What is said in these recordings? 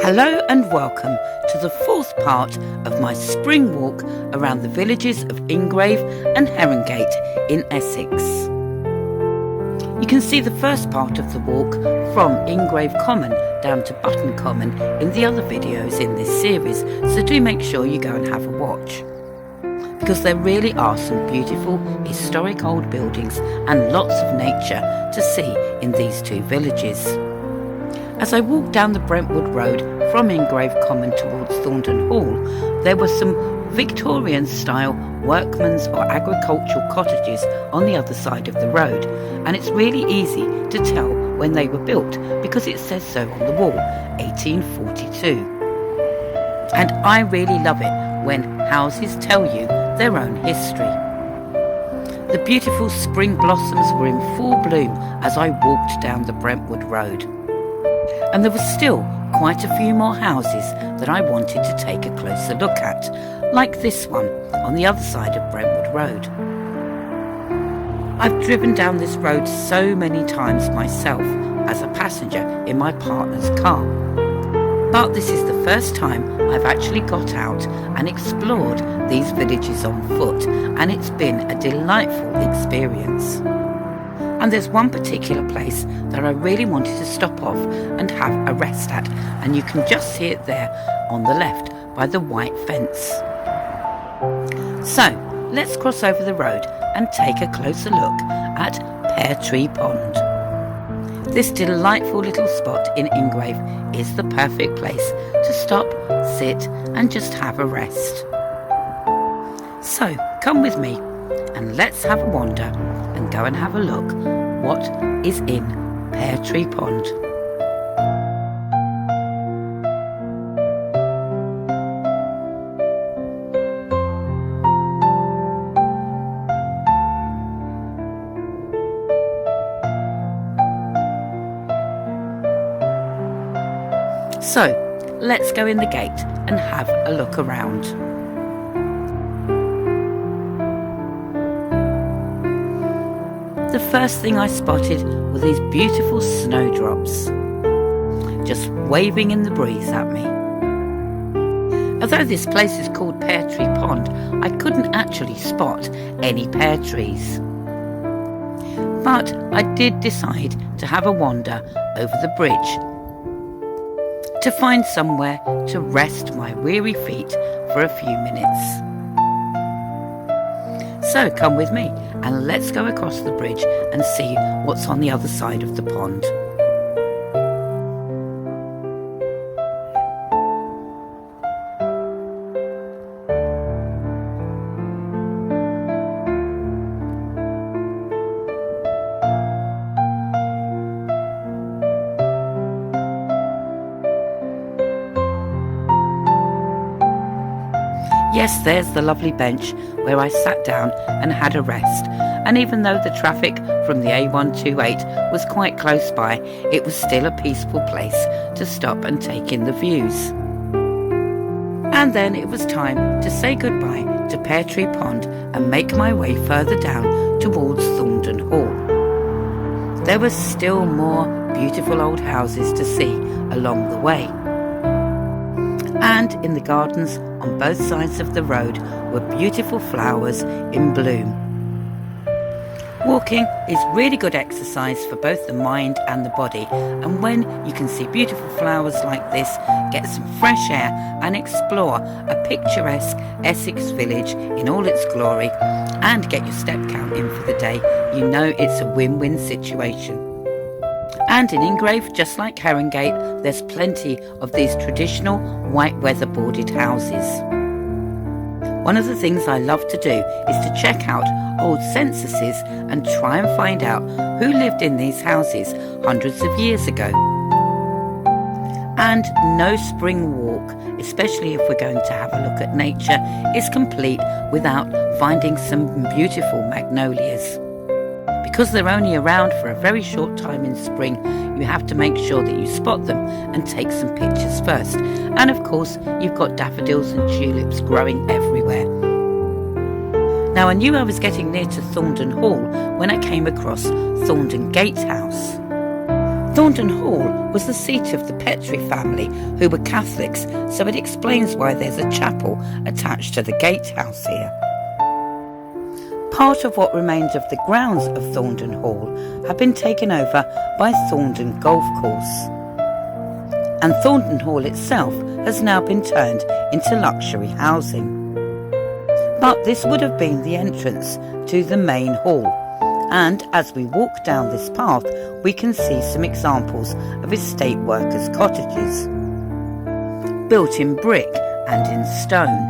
Hello and welcome to the fourth part of my spring walk around the villages of Ingrave and Herongate in Essex. You can see the first part of the walk from Ingrave Common down to Button Common in the other videos in this series, so do make sure you go and have a watch, because there really are some beautiful historic old buildings and lots of nature to see in these two villages. As I walked down the Brentwood Road from Ingrave Common towards Thorndon Hall, there were some Victorian-style workmen's or agricultural cottages on the other side of the road, and it's really easy to tell when they were built because it says so on the wall, 1842. And I really love it when houses tell you their own history. The beautiful spring blossoms were in full bloom as I walked down the Brentwood Road. And there were still quite a few more houses that I wanted to take a closer look at, like this one on the other side of Brentwood Road. I've driven down this road so many times myself as a passenger in my partner's car, but this is the first time I've actually got out and explored these villages on foot, and it's been a delightful experience. And there's one particular place that I really wanted to stop off and have a rest at, and you can just see it there on the left by the white fence. So let's cross over the road and take a closer look at Peartree Pond. This delightful little spot in Ingrave is the perfect place to stop, sit and just have a rest. So come with me and let's have a wander and go and have a look what is in Peartree Pond. So let's go in the gate and have a look around. The first thing I spotted were these beautiful snowdrops, just waving in the breeze at me. Although this place is called Peartree Pond, I couldn't actually spot any pear trees. But I did decide to have a wander over the bridge to find somewhere to rest my weary feet for a few minutes. So come with me and let's go across the bridge and see what's on the other side of the pond. Yes, there's the lovely bench where I sat down and had a rest, and even though the traffic from the A128 was quite close by, it was still a peaceful place to stop and take in the views. And then it was time to say goodbye to Peartree Pond and make my way further down towards Thorndon Hall. There were still more beautiful old houses to see along the way. And in the gardens on both sides of the road were beautiful flowers in bloom. Walking is really good exercise for both the mind and the body, and when you can see beautiful flowers like this, get some fresh air and explore a picturesque Essex village in all its glory and get your step count in for the day, you know it's a win-win situation. And in Ingrave, just like Herongate, there's plenty of these traditional white weatherboarded houses. One of the things I love to do is to check out old censuses and try and find out who lived in these houses hundreds of years ago. And no spring walk, especially if we're going to have a look at nature, is complete without finding some beautiful magnolias. Because they're only around for a very short time in spring, you have to make sure that you spot them and take some pictures first. And of course, you've got daffodils and tulips growing everywhere. Now, I knew I was getting near to Thorndon Hall when I came across Thorndon Gatehouse. Thorndon Hall was the seat of the Peartree family, who were Catholics, so it explains why there's a chapel attached to the gatehouse here. Part of what remains of the grounds of Thorndon Hall have been taken over by Thorndon Golf Course, and Thorndon Hall itself has now been turned into luxury housing. But this would have been the entrance to the main hall, and as we walk down this path we can see some examples of estate workers' cottages, built in brick and in stone.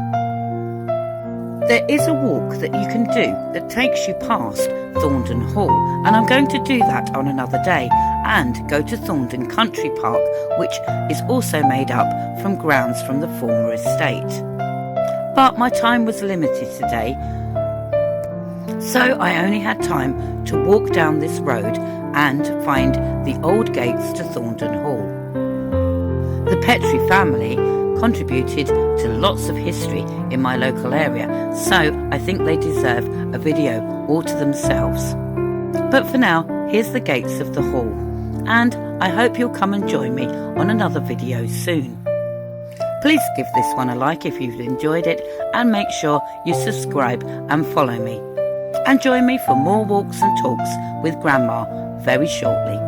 There is a walk that you can do that takes you past Thorndon Hall, and I'm going to do that on another day and go to Thorndon Country Park, which is also made up from grounds from the former estate. But my time was limited today, so I only had time to walk down this road and find the old gates to Thorndon Hall. The Peartree family contributed to lots of history in my local area, so I think they deserve a video all to themselves. But for now, here's the gates of the hall, and I hope you'll come and join me on another video soon. Please give this one a like if you've enjoyed it, and make sure you subscribe and follow me. And join me for more walks and talks with Grandma very shortly.